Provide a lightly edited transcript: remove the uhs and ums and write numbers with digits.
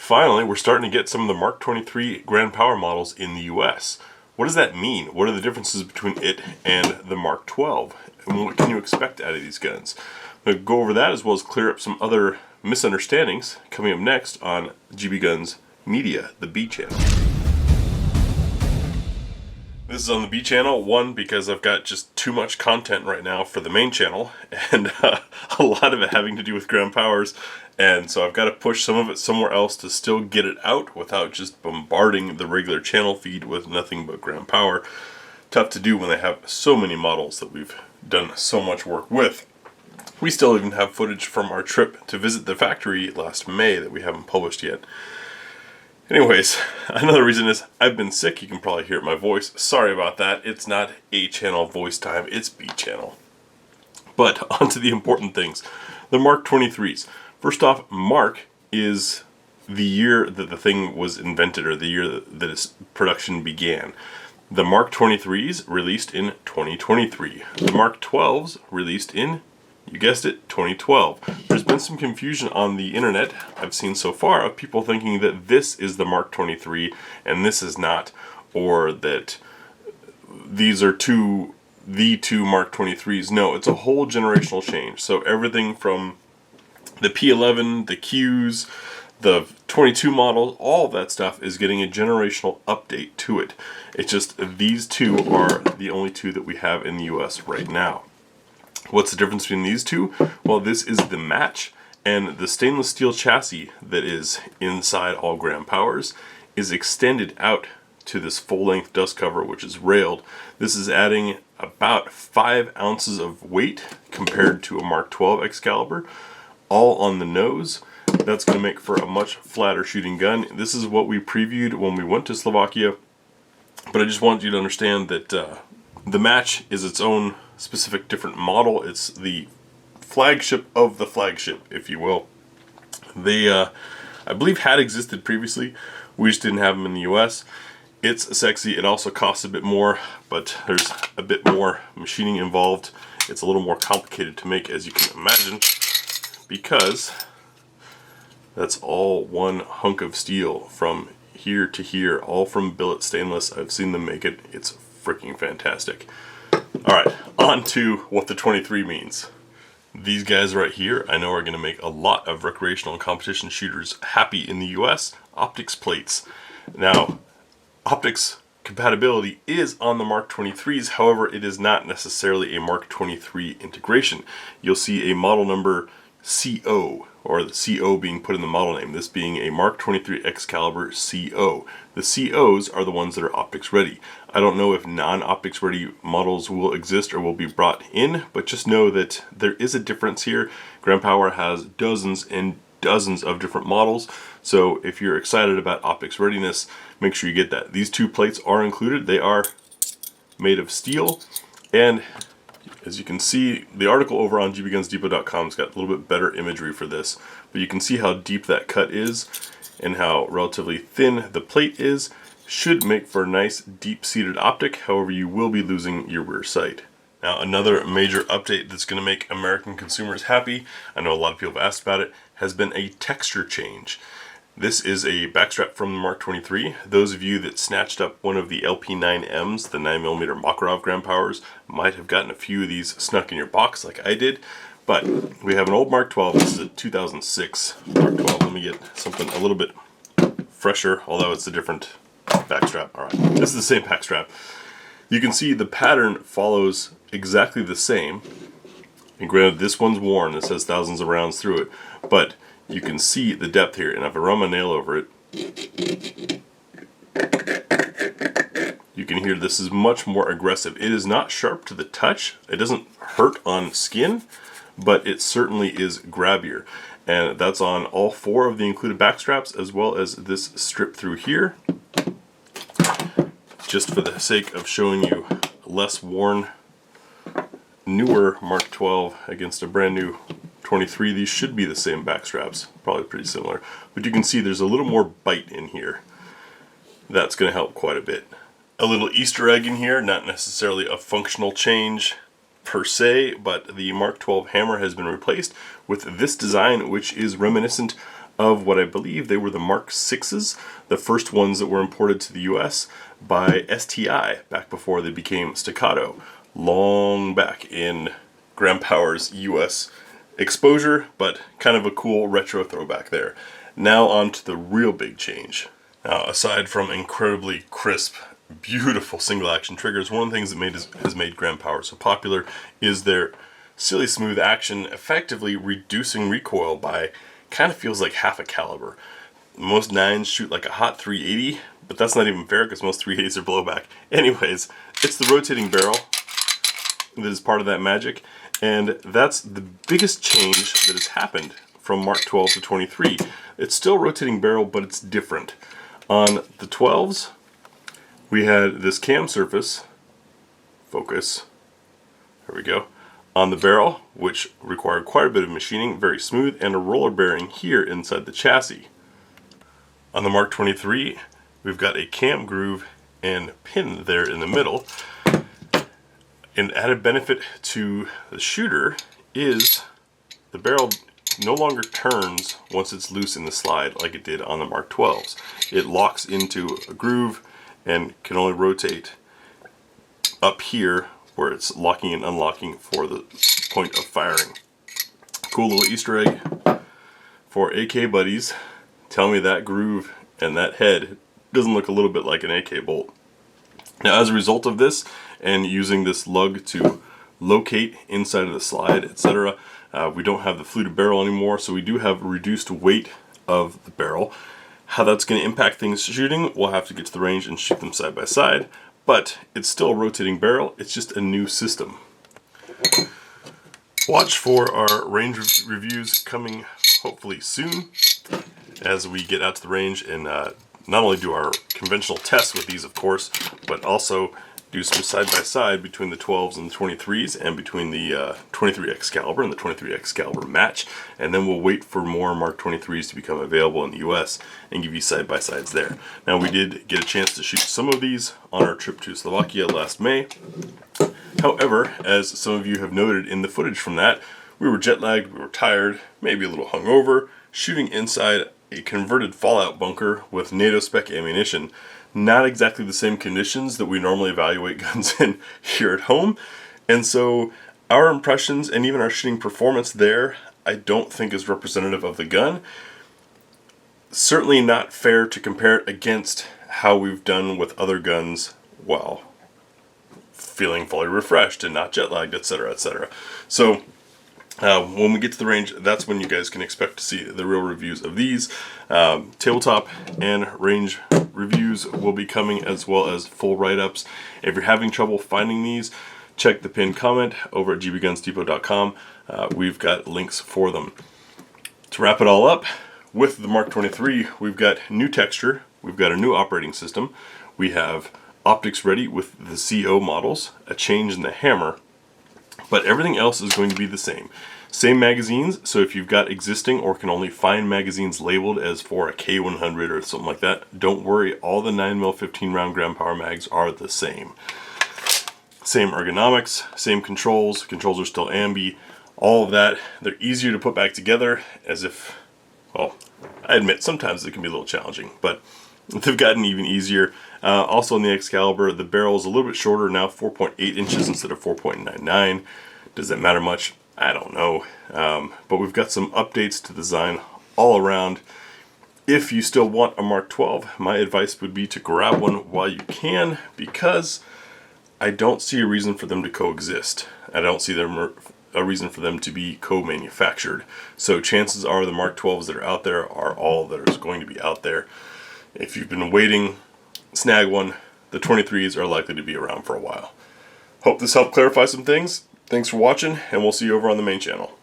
Finally, we're starting to get some of the Mark 23 Grand Power models in the US. What does that mean? What are the differences between it and the Mark 12? And what can you expect out of these guns? I'm going to go over that as well as clear up some other misunderstandings coming up next on GB Guns Media, the B channel. This is on the B channel, one, because I've got just too much content right now for the main channel, and a lot of it having to do with Grand Powers, and so I've got to push some of it somewhere else to still get it out without just bombarding the regular channel feed with nothing but Grand Power. Tough to do when they have so many models that we've done so much work with. We still even have footage from our trip to visit the factory last May that we haven't published yet. Anyways, another reason is I've been sick. You can probably hear it in my voice. Sorry about that. It's not A channel voice time, it's B channel. But on to the important things. The Mark 23s. First off, Mark is the year that the thing was invented, or the year that its production began. The Mark 23s released in 2023. The Mark 12s released in, you guessed it, 2012. There's been some confusion on the internet I've seen so far of people thinking that this is the Mark 23 and this is not, or that these are the two Mark 23s. No, it's a whole generational change. So everything from the P11, the Qs, the 22 models, all of that stuff is getting a generational update to it. It's just these two are the only two that we have in the US right now. What's the difference between these two? Well, this is the match, and the stainless steel chassis that is inside all Grand Powers is extended out to this full-length dust cover, which is railed. This is adding about 5 ounces of weight compared to a Mark 12 X-Calibur, all on the nose. That's going to make for a much flatter shooting gun. This is what we previewed when we went to Slovakia, but I just want you to understand that the match is its own specific different model. It's the flagship of the flagship, if you will. They, I believe, had existed previously. We just didn't have them in the US. It's sexy. It also costs a bit more, but there's a bit more machining involved. It's a little more complicated to make, as you can imagine, because that's all one hunk of steel from here to here, all from billet stainless. I've seen them make it. It's freaking fantastic. Alright, on to what the 23 means. These guys right here I know are going to make a lot of recreational and competition shooters happy in the US. Optics plates. Now, optics compatibility is on the Mark 23s, however it is not necessarily a Mark 23 integration. You'll see a model number CO, or the CO being put in the model name, this being a Mark 23 X-Calibur CO. The COs are the ones that are optics ready. I don't know if non-optics ready models will exist or will be brought in, but just know that there is a difference here. Grand Power has dozens and dozens of different models, so if you're excited about optics readiness, make sure you get that. These two plates are included. They are made of steel, and as you can see, the article over on gbgunsdepot.com has got a little bit better imagery for this, but you can see how deep that cut is and how relatively thin the plate is. Should make for a nice deep-seated optic, however you will be losing your rear sight. Now, another major update that's going to make American consumers happy, I know a lot of people have asked about it, has been a texture change. This is a backstrap from the Mark 23. Those of you that snatched up one of the LP9Ms, the 9mm Makarov Grand Powers, might have gotten a few of these snuck in your box like I did. But we have an old Mark 12. This is a 2006 Mark 12. Let me get something a little bit fresher, although it's a different backstrap. Alright, this is the same backstrap. You can see the pattern follows exactly the same. And granted, this one's worn. This has thousands of rounds through it. But you can see the depth here, and if I run my nail over it, you can hear this is much more aggressive. It is not sharp to the touch. It doesn't hurt on skin, but it certainly is grabbier. And that's on all 4 of the included backstraps, as well as this strip through here. Just for the sake of showing you less worn, newer Mark 12 against a brand new 23, these should be the same backstraps, probably pretty similar, but you can see there's a little more bite in here. That's going to help quite a bit. A little Easter egg in here, not necessarily a functional change per se, but the Mark 12 hammer has been replaced with this design, which is reminiscent of what I believe they were the Mark 6s, the first ones that were imported to the US by STI back before they became Staccato, long back in Graham Power's US exposure, but kind of a cool retro throwback there. Now on to the real big change. Now, aside from incredibly crisp, beautiful single action triggers, one of the things that has made Graham Power so popular is their silly smooth action, effectively reducing recoil by kind of feels like half a caliber. Most 9s shoot like a hot 380, but that's not even fair because most 380s are blowback. Anyways, it's the rotating barrel that is part of that magic, and that's the biggest change that has happened from Mark 12 to 23. It's still rotating barrel, but it's different. On the 12s, we had this cam surface, focus, there we go, on the barrel, which required quite a bit of machining, very smooth, and a roller bearing here inside the chassis. On the Mark 23, we've got a cam groove and pin there in the middle. An added benefit to the shooter is the barrel no longer turns once it's loose in the slide like it did on the Mark 12s. It locks into a groove and can only rotate up here where it's locking and unlocking for the point of firing. Cool little Easter egg for AK buddies. Tell me that groove and that head doesn't look a little bit like an AK bolt. Now, as a result of this and using this lug to locate inside of the slide, etc., we don't have the fluted barrel anymore, so we do have a reduced weight of the barrel. How that's going to impact things shooting, we'll have to get to the range and shoot them side by side, but it's still a rotating barrel, it's just a new system. Watch for our range reviews coming hopefully soon as we get out to the range and not only do our conventional tests with these, of course, but also do some side-by-side between the 12s and the 23s and between the 23 X-Calibur and the 23 X-Calibur match, and then we'll wait for more Mark 23s to become available in the US and give you side-by-sides there. Now, we did get a chance to shoot some of these on our trip to Slovakia last May. However, as some of you have noted in the footage from that, we were jet-lagged, we were tired, maybe a little hungover, shooting inside a converted fallout bunker with NATO spec ammunition. Not exactly the same conditions that we normally evaluate guns in here at home. And so our impressions and even our shooting performance there, I don't think is representative of the gun. Certainly not fair to compare it against how we've done with other guns while feeling fully refreshed and not jet lagged, etc., etc. So when we get to the range, that's when you guys can expect to see the real reviews of these. Tabletop and range reviews will be coming, as well as full write-ups. If you're having trouble finding these, check the pinned comment over at gbgunsdepot.com. We've got links for them. To wrap it all up, with the Mark 23, we've got new texture, we've got a new operating system, we have optics ready with the CO models, a change in the hammer, but everything else is going to be the same. Same magazines, so if you've got existing or can only find magazines labeled as for a K100 or something like that, don't worry, all the 9mm 15 round Graham Power mags are the same. Same ergonomics, same controls are still ambi, all of that. They're easier to put back together as if, well, I admit sometimes it can be a little challenging, but they've gotten even easier. Also in the X-Calibur, the barrel is a little bit shorter now, 4.8 inches instead of 4.99. Does that matter much? I don't know. But we've got some updates to the design all around. If you still want a Mark 12, my advice would be to grab one while you can, because I don't see a reason for them to coexist. I don't see a reason for them to be co-manufactured. So chances are the Mark 12s that are out there are all that is going to be out there. If you've been waiting, snag one. The 23s are likely to be around for a while. Hope this helped clarify some things. Thanks for watching, and we'll see you over on the main channel.